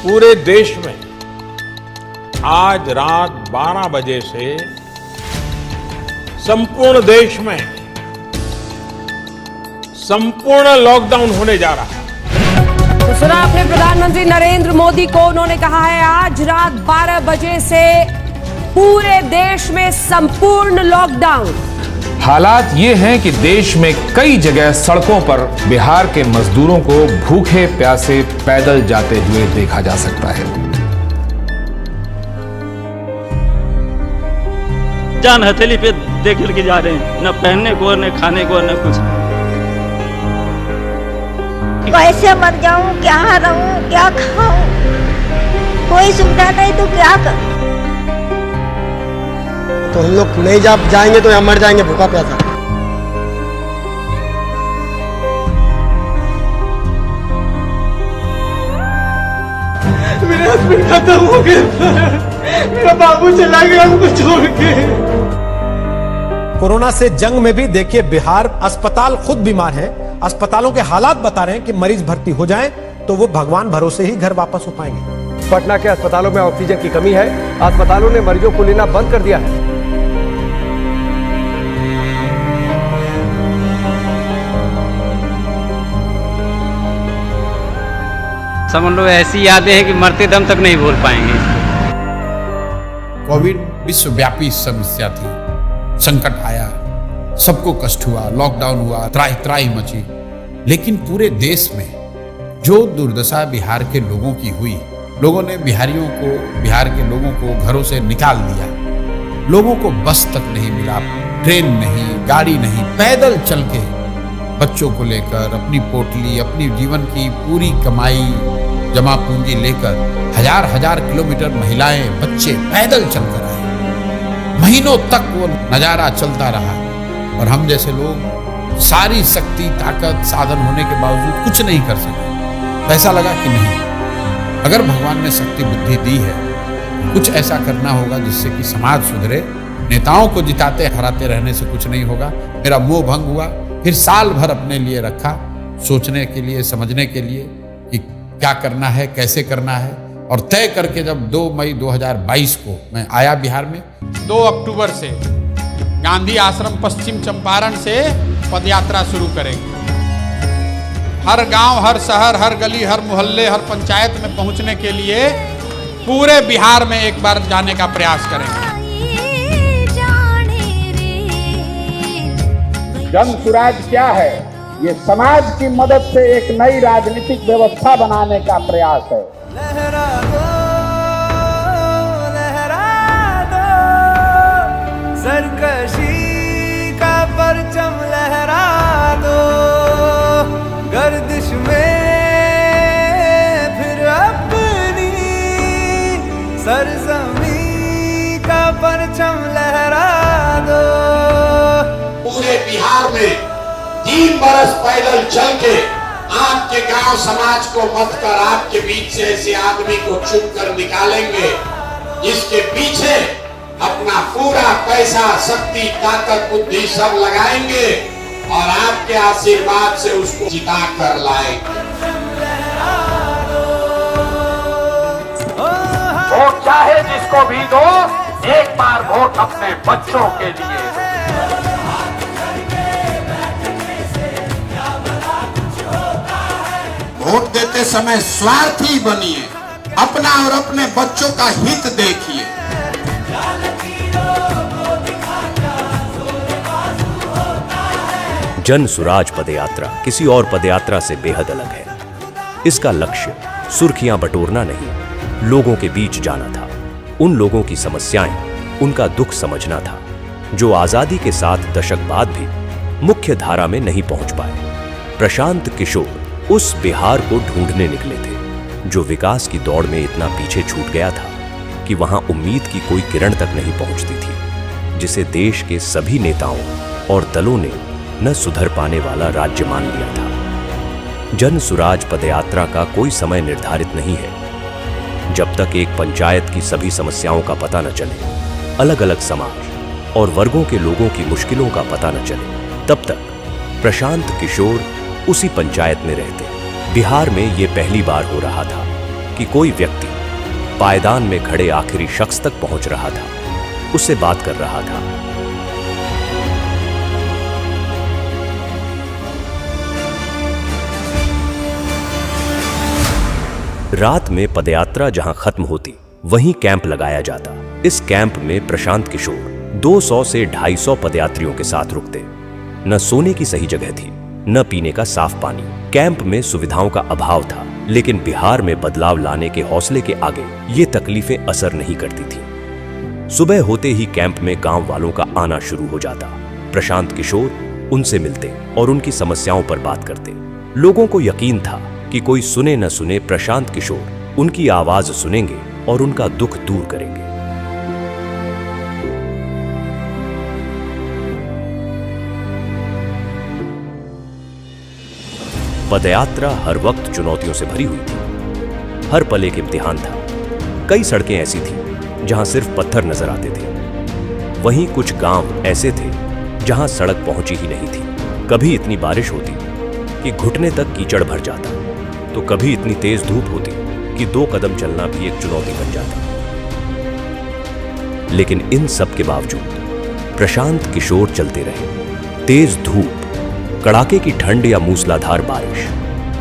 पूरे देश में आज रात 12 बजे से संपूर्ण देश में संपूर्ण लॉकडाउन होने जा रहा है। तो सुना आपने प्रधानमंत्री नरेंद्र मोदी को, उन्होंने कहा है आज रात 12 बजे से पूरे देश में संपूर्ण लॉकडाउन। हालात ये हैं कि देश में कई जगह सड़कों पर बिहार के मजदूरों को भूखे प्यासे पैदल जाते हुए देखा जा सकता है। जान हथेली पे देख के जा रहे हैं, न पहनने को न खाने को न कुछ। कैसे मर जाऊं, क्या रहूं, क्या खाऊं, कोई सुविधा नहीं तो क्या करूं। तो हम लोग नहीं जाएंगे तो यहाँ मर जाएंगे भूखा प्यासा। मेरा हस्बैंड खत्म हो गया, मेरा बाबू चला गया हमको छोड़ के। कोरोना से जंग में भी देखिए बिहार अस्पताल खुद बीमार है, अस्पतालों के हालात बता रहे हैं कि मरीज भर्ती हो जाएं तो वो भगवान भरोसे ही घर वापस हो पाएंगे। पटना के अस्पतालों में ऑक्सीजन की कमी है, अस्पतालों ने मरीजों को लेना बंद कर दिया है। समझ लो ऐसी यादें हैं कि मरते दम तक नहीं भूल पाएंगे। कोविड विश्वव्यापी समस्या थी, संकट आया, सबको कष्ट हुआ, लॉकडाउन हुआ, त्राही त्राही मची। लेकिन पूरे देश में जो दुर्दशा बिहार के लोगों की हुई, लोगों ने बिहार के लोगों को घरों से निकाल दिया। लोगों को बस तक नहीं मिला, ट्रेन नहीं, गाड़ी नहीं, पैदल चल के बच्चों को लेकर अपनी पोटली, अपनी जीवन की पूरी कमाई जमा पूंजी लेकर हजार किलोमीटर महिलाएं बच्चे पैदल चलकर आए। महीनों तक वो नजारा चलता रहा और हम जैसे लोग सारी शक्ति, ताकत, साधन होने के बावजूद कुछ नहीं कर सके। ऐसा लगा कि नहीं, अगर भगवान ने शक्ति बुद्धि दी है, कुछ ऐसा करना होगा जिससे कि समाज सुधरे। नेताओं को जिताते हराते रहने से कुछ नहीं होगा। मेरा मोह भंग हुआ। फिर साल भर अपने लिए रखा, सोचने के लिए, समझने के लिए कि क्या करना है, कैसे करना है। और तय करके जब 2 मई 2022 को मैं आया बिहार में। 2 अक्टूबर से गांधी आश्रम पश्चिम चंपारण से पदयात्रा शुरू करेंगे। हर गांव, हर शहर, हर गली, हर मोहल्ले, हर पंचायत में पहुंचने के लिए पूरे बिहार में एक बार जाने का प्रयास करेंगे। जन सुराज क्या है? ये समाज की मदद से एक नई राजनीतिक व्यवस्था बनाने का प्रयास है। लहरा दो सरकशी का परचम, लहरा दो गर्दिश में फिर अपनी सरजमी का परचम लहरा दो। पूरे बिहार में 3 बरस पैदल चल के आपके गांव समाज को मत कर आपके बीच से ऐसे आदमी को चुन कर निकालेंगे जिसके पीछे अपना पूरा पैसा, शक्ति, ताकत, बुद्धि सब लगाएंगे और आपके आशीर्वाद से उसको जिता कर लाएंगे। वोट चाहे जिसको भी दो, एक बार वोट अपने बच्चों के लिए। वोट देते समय स्वार्थी बनिए, अपना और अपने बच्चों का हित देखिए। जन सुराज पदयात्रा किसी और पदयात्रा से बेहद अलग है। इसका लक्ष्य सुर्खियां बटोरना नहीं, लोगों के बीच जाना था। उन लोगों की समस्याएं, उनका दुख समझना था जो आजादी के 7 दशक बाद भी मुख्य धारा में नहीं पहुंच पाए। प्रशांत किशोर उस बिहार को ढूंढने निकले थे जो विकास की दौड़ में इतना पीछे छूट गया था कि वहां उम्मीद की कोई किरण तक नहीं पहुंचती थी, जिसे देश के सभी नेताओं और दलों ने न सुधर पाने वाला राज्य मान लिया था। जन सुराज पदयात्रा का कोई समय निर्धारित नहीं है। जब तक एक पंचायत की सभी समस्याओं का पता न चले, अलग अलग समाज और वर्गों के लोगों की मुश्किलों का पता न चले, तब तक प्रशांत किशोर उसी पंचायत में रहते। बिहार में ये पहली बार हो रहा था कि कोई व्यक्ति पायदान में खड़े आखिरी शख्स तक पहुंच रहा था, उससे बात कर रहा था। रात में पदयात्रा जहां खत्म होती, वहीं कैंप लगाया जाता। इस कैंप में प्रशांत किशोर 200 से 250 पदयात्रियों के साथ रुकते। न सोने की सही जगह थी, न पीने का साफ पानी। कैंप में सुविधाओं का अभाव था, लेकिन बिहार में बदलाव लाने के हौसले के आगे ये तकलीफें असर नहीं करती थी। सुबह होते ही कैंप में गांव वालों का आना शुरू हो जाता। प्रशांत किशोर उनसे मिलते और उनकी समस्याओं पर बात करते। लोगों को यकीन था कि कोई सुने न सुने प्रशांत किशोर उनकी आवाज सुनेंगे और उनका दुख दूर करेंगे। पदयात्रा हर वक्त चुनौतियों से भरी हुई थी। हर पल एक इम्तिहान था। कई सड़कें ऐसी थीं जहां सिर्फ पत्थर नजर आते थे। वहीं कुछ गांव ऐसे थे जहां सड़क पहुंची ही नहीं थी। कभी इतनी बारिश होती कि घुटने तक कीचड़ भर जाता, तो कभी इतनी तेज धूप होती कि 2 कदम चलना भी एक चुनौती बन जाता। लेकिन इन सब के बावजूद प्रशांत किशोर चलते रहे। तेज धूप, कड़ाके की ठंड या मूसलाधार बारिश,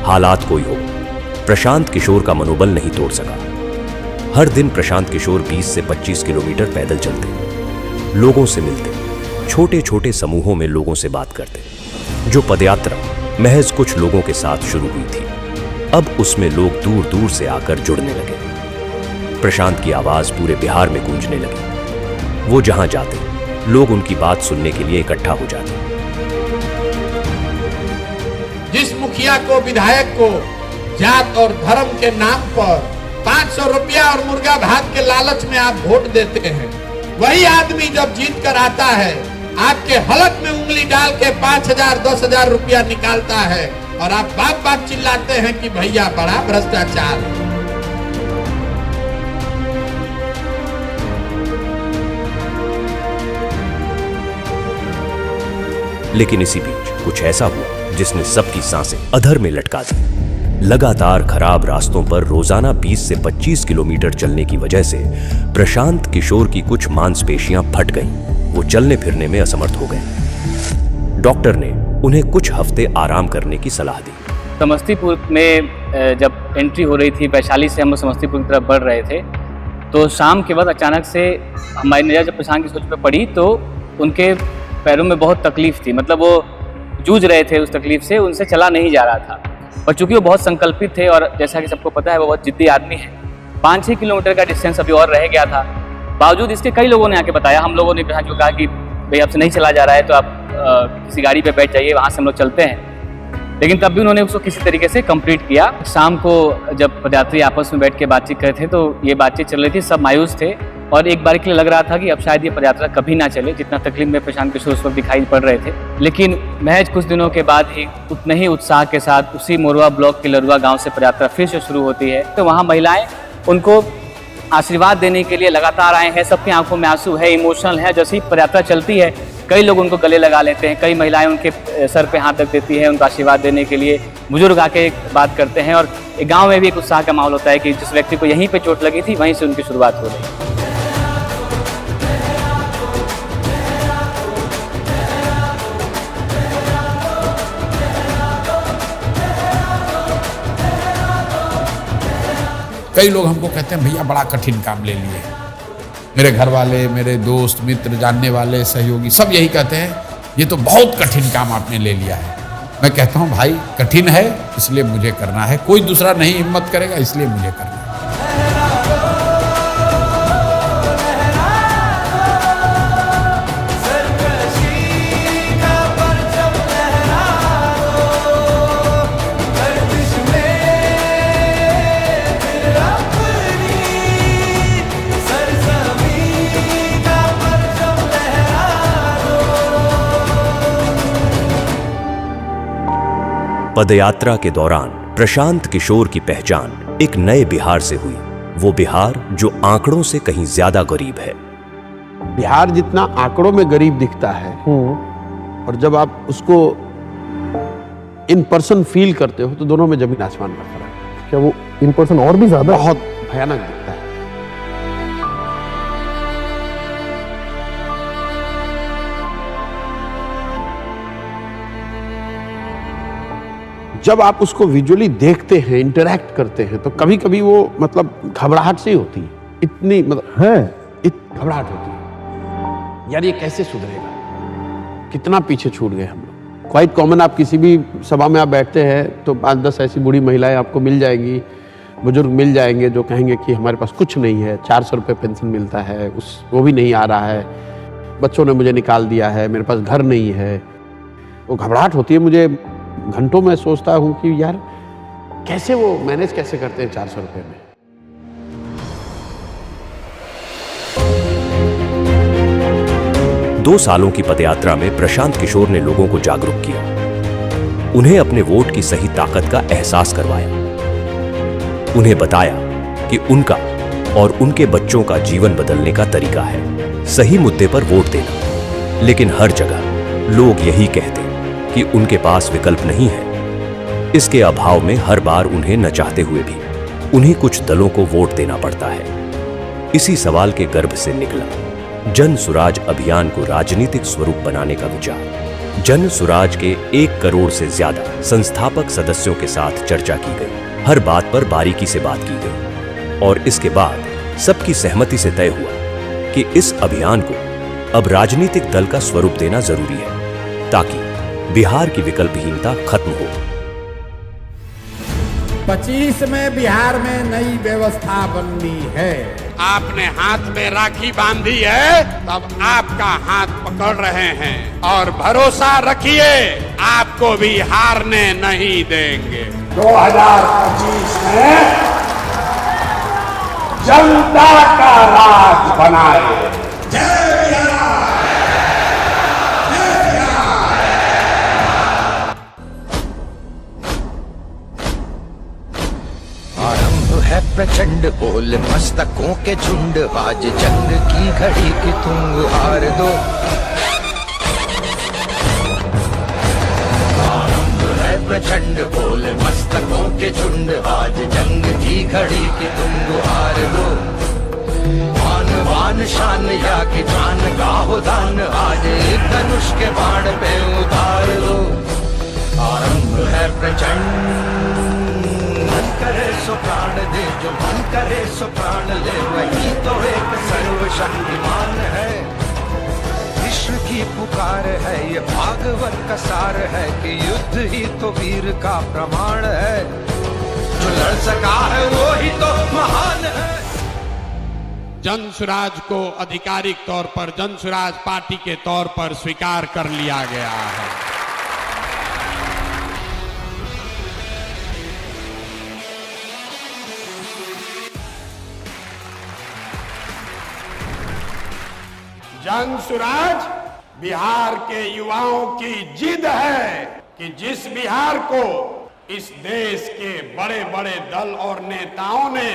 हालात कोई हो, प्रशांत किशोर का मनोबल नहीं तोड़ सका। हर दिन प्रशांत किशोर 20 से 25 किलोमीटर पैदल चलते, लोगों से मिलते, छोटे छोटे समूहों में लोगों से बात करते। जो पदयात्रा महज कुछ लोगों के साथ शुरू हुई थी, अब उसमें लोग दूर दूर से आकर जुड़ने लगे। प्रशांत की आवाज पूरे बिहार में गूंजने लगी। वो जहां जाते, लोग उनकी बात सुनने के लिए इकट्ठा हो जाते। जिस मुखिया को, विधायक को जात और धर्म के नाम पर 500 रुपया और मुर्गा भात के लालच में आप वोट देते हैं, वही आदमी जब जीत कर आता है, आपके हलक में उंगली डाल के 5,000 10,000 रुपया निकालता है और आप बाप बाप चिल्लाते हैं कि भैया बड़ा भ्रष्टाचार। लेकिन इसी बीच कुछ ऐसा हुआ जिसने सबकी सांसें अधर में लटका दी। लगातार खराब रास्तों पर रोजाना 20 से 25 किलोमीटर चलने की वजह से प्रशांत किशोर की कुछ मांसपेशियां फट गईं। वो चलने फिरने में असमर्थ हो गए। डॉक्टर ने उन्हें कुछ हफ्ते आराम करने की सलाह दी। समस्तीपुर में जब एंट्री हो रही थी, वैशाली से हम लोग समस्तीपुर की तरफ बढ़ रहे थे, तो शाम के बाद अचानक से हमारी नजर जब प्रशांत किशोर पे पड़ी तो उनके पैरों में बहुत तकलीफ थी। मतलब वो जूझ रहे थे उस तकलीफ से, उनसे चला नहीं जा रहा था। और चूंकि वो बहुत संकल्पित थे और जैसा कि सबको पता है वो बहुत जिद्दी आदमी है, 5-6 किलोमीटर का डिस्टेंस अभी और रह गया था। बावजूद इसके कई लोगों ने आके बताया, हम लोगों ने प्रशांत को कहा कि भाई आपसे नहीं चला जा रहा है तो आप किसी गाड़ी पे बैठ जाइए, वहाँ से हम लोग चलते हैं। लेकिन तब भी उन्होंने उसको किसी तरीके से कंप्लीट किया। शाम को जब पदयात्री आपस में बैठ के बातचीत कर रहे थे तो ये बातचीत चल रही थी, सब मायूस थे और एक बार के लिए लग रहा था कि अब शायद ये पदयात्रा कभी ना चले, जितना तकलीफ में प्रशांत किशोर उस वक्त दिखाई पड़ रहे थे। लेकिन महज कुछ दिनों के बाद ही उतने ही उत्साह के साथ उसी मोरवा ब्लॉक के लरुआ गांव से पदयात्रा फिर से शुरू होती है। तो वहाँ महिलाएं उनको आशीर्वाद देने के लिए लगातार आए हैं। सबकी आंखों में आंसू है, इमोशनल है। जैसे ही पदयात्रा चलती है कई लोग उनको गले लगा लेते हैं, कई महिलाएं उनके सर पे हाथ रख देती है उनको आशीर्वाद देने के लिए। बुजुर्ग आके बात करते हैं और गाँव में भी एक उत्साह का माहौल होता है कि जिस व्यक्ति को यहीं पे चोट लगी थी वहीं से उनकी शुरुआत हो रही। कई लोग हमको कहते हैं भैया बड़ा कठिन काम ले लिए। मेरे घर वाले, मेरे दोस्त मित्र, जानने वाले, सहयोगी सब यही कहते हैं ये तो बहुत कठिन काम आपने ले लिया है। मैं कहता हूँ भाई कठिन है इसलिए मुझे करना है, कोई दूसरा नहीं हिम्मत करेगा इसलिए मुझे करना है। पदयात्रा के दौरान प्रशांत किशोर की पहचान एक नए बिहार से हुई। वो बिहार जो आंकड़ों से कहीं ज्यादा गरीब है। बिहार जितना आंकड़ों में गरीब दिखता है और जब आप उसको इन पर्सन फील करते हो तो दोनों में जमीन आसमान का फर्क है। क्या वो इन पर्सन और भी ज्यादा बहुत भयानक दिखता है। जब आप उसको विजुअली देखते हैं, इंटरैक्ट करते हैं, तो कभी कभी वो मतलब घबराहट सी होती है, इतनी मतलब है घबराहट होती है, यार ये कैसे सुधरेगा, कितना पीछे छूट गए हम लोग। क्वाइट कॉमन, आप किसी भी सभा में आप बैठते हैं तो 5-10 ऐसी बूढ़ी महिलाएं आपको मिल जाएंगी, बुजुर्ग मिल जाएंगे जो कहेंगे कि हमारे पास कुछ नहीं है, 400 रुपये पेंशन मिलता है, वो भी नहीं आ रहा है, बच्चों ने मुझे निकाल दिया है, मेरे पास घर नहीं है। वो घबराहट होती है मुझे, घंटों में सोचता हूँ कि यार कैसे वो मैनेज कैसे करते हैं 400 रुपये में। दो सालों की पदयात्रा में प्रशांत किशोर ने लोगों को जागरूक किया, उन्हें अपने वोट की सही ताकत का एहसास करवाया, उन्हें बताया कि उनका और उनके बच्चों का जीवन बदलने का तरीका है सही मुद्दे पर वोट देना। लेकिन हर जगह लोग यही कहते कि उनके पास विकल्प नहीं है। इसके अभाव में हर बार उन्हें न चाहते हुए भी उन्हें कुछ दलों को वोट देना पड़ता है। इसी सवाल के गर्भ से निकला जन सुराज अभियान को राजनीतिक स्वरूप बनाने का विचार। जन सुराज के 1 करोड़ से ज्यादा संस्थापक सदस्यों के साथ चर्चा की गई, हर बात पर बारीकी से बात की गई और इसके बाद सबकी सहमति से तय हुआ कि इस अभियान को अब राजनीतिक दल का स्वरूप देना जरूरी है ताकि बिहार की विकल्पहीनता खत्म हो। 25 में बिहार में नई व्यवस्था बननी है। आपने हाथ में राखी बांधी है, तब आपका हाथ पकड़ रहे हैं और भरोसा रखिए आपको भी हारने नहीं देंगे। 2025 में जनता का राज बनाए। प्रचंड बोल मस्तकों के झुंड, आज जंग की घड़ी की तुम हार दो। आरंभ है प्रचंड बोल मस्तकों के झुंड, आज जंग की घड़ी की तुम हार दो। मान वान शान या कि जान गाहो दान, आज एक धनुष के बाण पे उतार दो। आरंभ है प्रचंड, मन करे सो प्राण दे, जो मन करे सो प्राण ले, वही तो एक सर्वशक्तिमान है। विश्व की पुकार है, ये भागवत का सार है कि युद्ध ही तो वीर का प्रमाण है। जो लड़ सका है वो ही तो महान है। जन सुराज को आधिकारिक तौर पर जन सुराज पार्टी के तौर पर स्वीकार कर लिया गया है। जन सुराज बिहार के युवाओं की जिद है कि जिस बिहार को इस देश के बड़े बड़े दल और नेताओं ने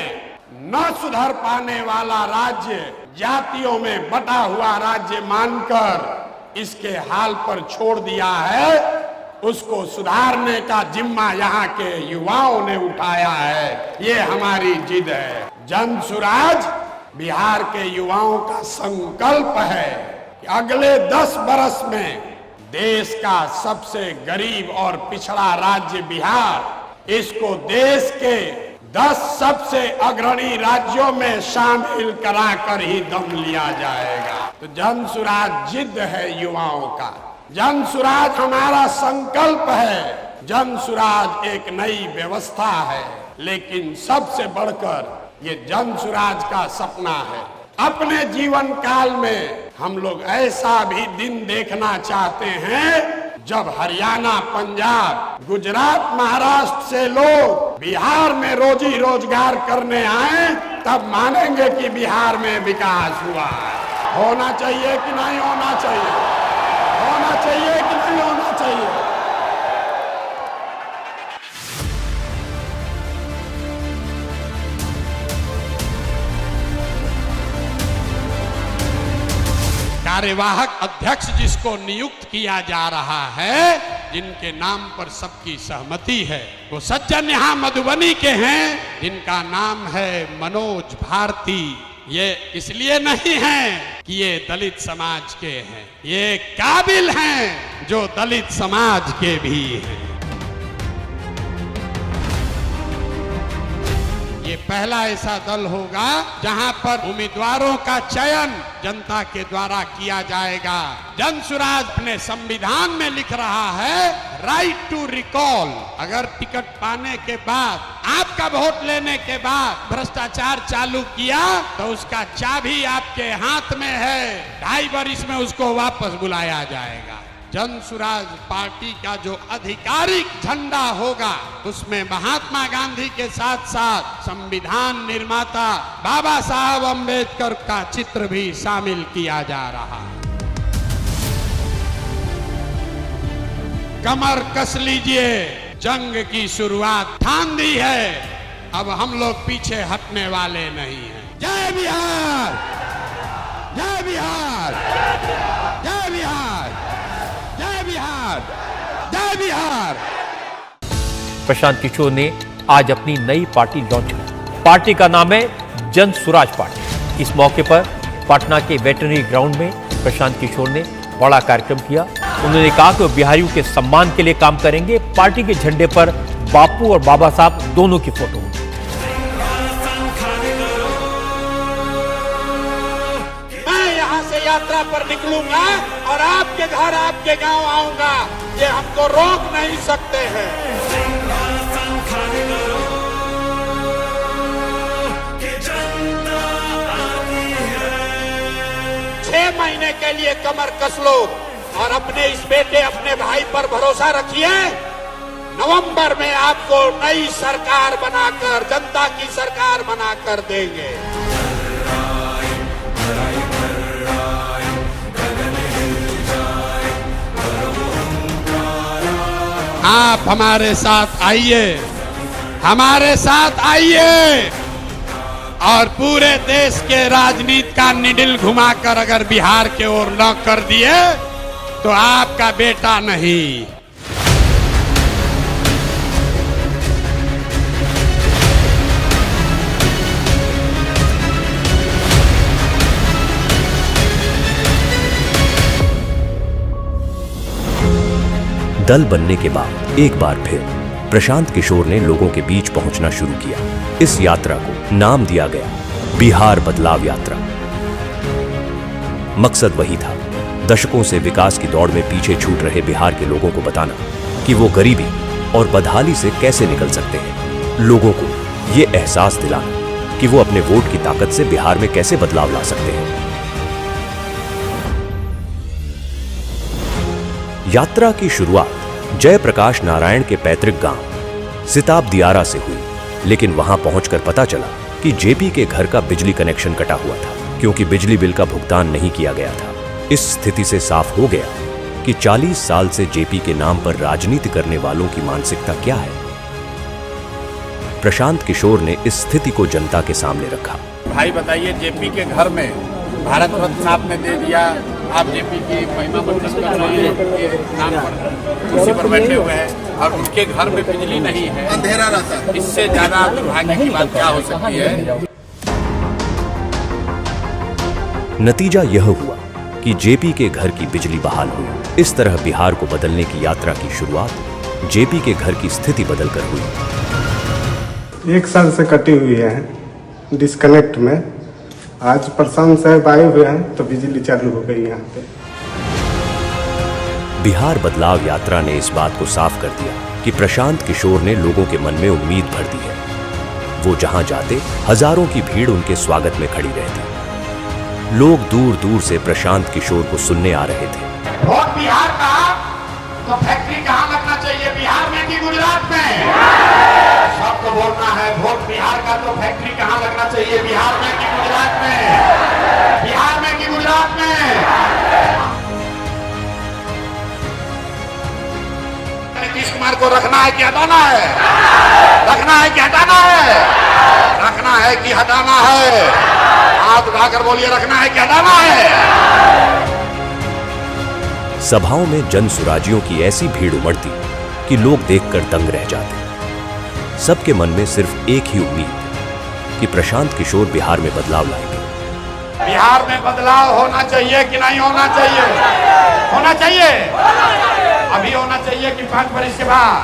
न सुधर पाने वाला राज्य, जातियों में बटा हुआ राज्य मानकर इसके हाल पर छोड़ दिया है, उसको सुधारने का जिम्मा यहाँ के युवाओं ने उठाया है। ये हमारी जिद है। जन सुराज बिहार के युवाओं का संकल्प है कि अगले 10 बरस में देश का सबसे गरीब और पिछड़ा राज्य बिहार, इसको देश के 10 सबसे अग्रणी राज्यों में शामिल कराकर ही दम लिया जाएगा। तो जन सुराज जिद है युवाओं का, जन सुराज हमारा संकल्प है। जन सुराज एक नई व्यवस्था है, लेकिन सबसे बढ़कर ये जन सुराज का सपना है। अपने जीवन काल में हम लोग ऐसा भी दिन देखना चाहते हैं जब हरियाणा, पंजाब, गुजरात, महाराष्ट्र से लोग बिहार में रोजी रोजगार करने आए, तब मानेंगे कि बिहार में विकास हुआ है। होना चाहिए कि नहीं होना चाहिए? होना चाहिए कि नहीं होना चाहिए? कार्यवाहक अध्यक्ष जिसको नियुक्त किया जा रहा है, जिनके नाम पर सबकी सहमति है। वो सज्जन यहाँ मधुबनी के हैं जिनका नाम है मनोज भारती। ये इसलिए नहीं है कि ये दलित समाज के हैं, ये काबिल हैं जो दलित समाज के भी हैं। ये पहला ऐसा दल होगा जहां पर उम्मीदवारों का चयन जनता के द्वारा किया जाएगा। जनसुराज अपने संविधान में लिख रहा है राइट टू रिकॉल। अगर टिकट पाने के बाद, आपका वोट लेने के बाद भ्रष्टाचार चालू किया तो उसका चाबी आपके हाथ में है। 2.5 वर्ष में उसको वापस बुलाया जाएगा। जनसुराज पार्टी का जो आधिकारिक झंडा होगा उसमें महात्मा गांधी के साथ साथ संविधान निर्माता बाबा साहब अम्बेडकर का चित्र भी शामिल किया जा रहा है। कमर कस लीजिए, जंग की शुरुआत ठान दी है, अब हम लोग पीछे हटने वाले नहीं हैं। जय बिहार, जय बिहार, जय बिहार, जय बिहार, जय बिहार। प्रशांत किशोर ने आज अपनी नई पार्टी लॉन्च की। पार्टी का नाम है जन सुराज पार्टी। इस मौके पर पटना के वेटरनरी ग्राउंड में प्रशांत किशोर ने बड़ा कार्यक्रम किया। उन्होंने कहा कि वो बिहारियों के सम्मान के लिए काम करेंगे। पार्टी के झंडे पर बापू और बाबा साहब दोनों की फोटो होगी। यात्रा पर निकलूंगा और आपके घर, आपके गांव आऊंगा, ये हमको रोक नहीं सकते हैं। 6 महीने के लिए कमर कस लो और अपने इस बेटे, अपने भाई पर भरोसा रखिए। नवंबर में आपको नई सरकार बनाकर, जनता की सरकार बनाकर देंगे। आप हमारे साथ आइए, हमारे साथ आइए और पूरे देश के राजनीति का निडिल घुमाकर अगर बिहार के ओर न कर दिए तो आपका बेटा नहीं। दल बनने के बाद एक बार फिर प्रशांत किशोर ने लोगों के बीच पहुंचना शुरू किया। इस यात्रा को नाम दिया गया बिहार बदलाव यात्रा। मकसद वही था, दशकों से विकास की दौड़ में पीछे छूट रहे बिहार के लोगों को बताना कि वो गरीबी और बदहाली से कैसे निकल सकते हैं। लोगों को ये एहसास दिलाना कि वो अपने वोट की ताकत से बिहार में कैसे बदलाव ला सकते हैं। यात्रा की शुरुआत जयप्रकाश नारायण के पैतृक गांव सिताब दियारा से हुई, लेकिन वहां पहुंचकर पता चला कि जेपी के घर का बिजली कनेक्शन कटा हुआ था क्योंकि बिजली बिल का भुगतान नहीं किया गया था। इस स्थिति से साफ हो गया कि 40 साल से जेपी के नाम पर राजनीति करने वालों की मानसिकता क्या है। प्रशांत किशोर ने इस स्थिति को जनता के सामने रखा। भाई बताइए, जेपी के घर में भारत रत्न आपने दे दिया, आप जेपी की महिमा मंडन कर रहे हैं, नाम पर कुर्सी पर बैठे हुए हैं और उनके घर में बिजली नहीं है, अंधेरा रहता है। इससे ज्यादा दुर्भाग्य की बात क्या हो सकती है। नतीजा यह हुआ कि जेपी के घर की बिजली बहाल हुई। इस तरह बिहार को बदलने की यात्रा की शुरुआत जेपी के घर की स्थिति बदलकर हुई। 1 साल से कटी हुई है डिस्कनेक्ट में। आज प्रशांत साहब आए हुए हैं तो बिजली चालू हो गई यहाँ पे। बिहार बदलाव यात्रा ने इस बात को साफ कर दिया कि प्रशांत किशोर ने लोगों के मन में उम्मीद भर दी है। वो जहां जाते हजारों की भीड़ उनके स्वागत में खड़ी रहती। लोग दूर दूर से प्रशांत किशोर को सुनने आ रहे थे। वोट बिहार का तो फैक्ट्री कहाँ लगना चाहिए, बिहार में कि गुजरात में? सबको बोलना है, वोट बिहार का तो फैक्ट्री कहाँ लगना चाहिए, बिहार में कि गुजरात में? बिहार में कि गुजरात में? नीतीश कुमार को रखना है कि हटाना है? रखना है कि हटाना है? रखना है कि हटाना है? हाथ उठाकर बोलिए, रखना है कि हटाना है? सभाओं में जन सुराजियों की ऐसी भीड़ उमड़ती कि लोग देखकर दंग रह जाते। सबके मन में सिर्फ एक ही उम्मीद कि प्रशांत किशोर बिहार में बदलाव लाएंगे। बिहार में बदलाव होना चाहिए कि नहीं होना चाहिए? होना चाहिए। अभी होना चाहिए कि 5 वर्ष के बाद?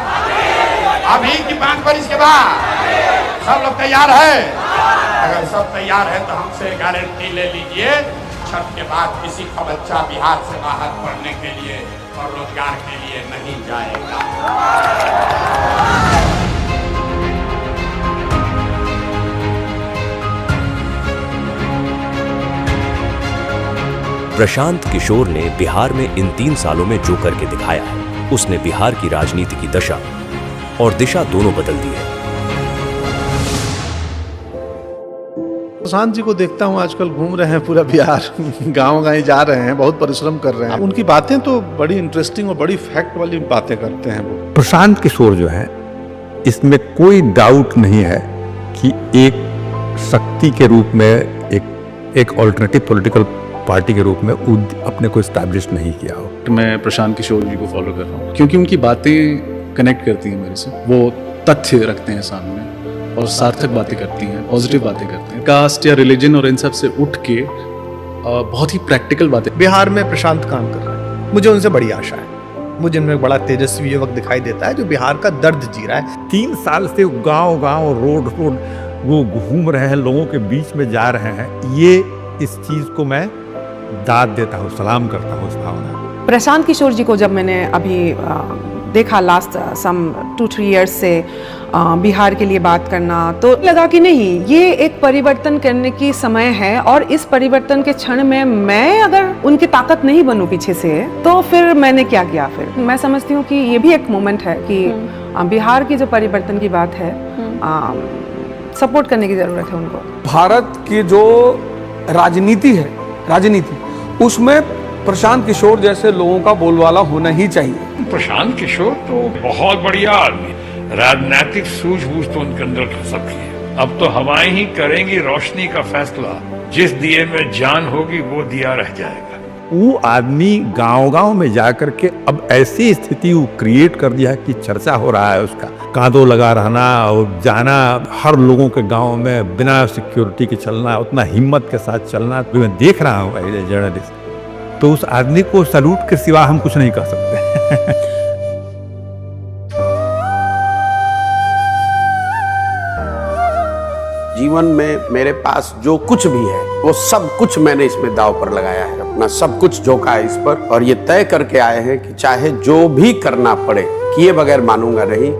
अभी कि 5 वर्ष के बाद? सब लोग तैयार है? अगर सब तैयार है तो हमसे गारंटी ले लीजिए, छठ के बाद किसी का बच्चा बिहार से बाहर पढ़ने के लिए और रोजगार के लिए नहीं जाएगा। प्रशांत किशोर ने बिहार में इन 3 सालों में जो करके दिखाया है, उसने बिहार की राजनीति की दशा और दिशा दोनों बदल दी है। प्रशांत जी को देखता हूँ आजकल घूम रहे हैं पूरा बिहार, गांव-गांव जा रहे हैं, बहुत परिश्रम कर रहे हैं। उनकी बातें तो बड़ी इंटरेस्टिंग और बड़ी फैक्ट वाली बातें करते हैं वो। प्रशांत किशोर जो है, इसमें कोई डाउट नहीं है कि एक शक्ति के रूप में एक ऑल्टरनेटिव पॉलिटिकल पार्टी के रूप में अपने को एस्टैब्लिश नहीं किया हो। मैं प्रशांत किशोर जी को फॉलो कर रहा हूँ क्योंकि उनकी बातें कनेक्ट करती हैं मेरे से। वो तथ्य रखते हैं सामने और सार्थक बातें करती हैं, पॉजिटिव बातें करते हैं। कास्ट या रिलीजन और इन सब से उठ के बहुत ही प्रैक्टिकल बातें। बिहार में प्रशांत काम कर रहा है, मुझे उनसे बड़ी आशा है। मुझे उनमें बड़ा तेजस्वी युवक दिखाई देता है जो बिहार का दर्द जी रहा है। 3 साल से गांव-गांव रोड वो घूम रहे हैं, लोगों के बीच में जा रहे हैं। ये इस चीज को मैं दाद देता हूँ, सलाम करता हूँ इस भावना। प्रशांत किशोर जी को जब मैंने अभी देखा लास्ट सम 2-3 इयर्स से बिहार के लिए बात करना, तो लगा कि नहीं, ये एक परिवर्तन करने की समय है और इस परिवर्तन के क्षण में मैं अगर उनकी ताकत नहीं बनूं पीछे से, तो फिर मैंने क्या किया? फिर मैं समझती हूँ कि ये भी एक मोमेंट है कि बिहार की जो परिवर्तन की बात है, सपोर्ट करने की जरूरत है उनको। भारत की जो राजनीति उसमें प्रशांत किशोर जैसे लोगों का बोलबाला होना ही चाहिए। प्रशांत किशोर तो बहुत बढ़िया आदमी, राजनीतिक सूझबूझ तो उनके अंदर खसक है। अब तो हवाएं ही करेंगी रोशनी का फैसला, जिस दिए में जान होगी वो दिया रह जाएगा। वो आदमी गांव-गांव में जाकर के अब ऐसी स्थिति वो क्रिएट कर दिया है कि चर्चा हो रहा है उसका। कांधों लगा रहना और जाना हर लोगों के गांव में बिना सिक्योरिटी के चलना, उतना हिम्मत के साथ चलना, तो मैं देख रहा हूँ एज ए जर्नलिस्ट। तो उस आदमी को सैल्यूट के सिवा हम कुछ नहीं कर सकते। जीवन में मेरे पास जो कुछ भी है वो सब कुछ मैंने इसमें दाव पर लगाया है, अपना सब कुछ झोंका है इस पर, और ये तय करके आए हैं कि चाहे जो भी करना पड़े, किए बगैर मानूंगा नहीं।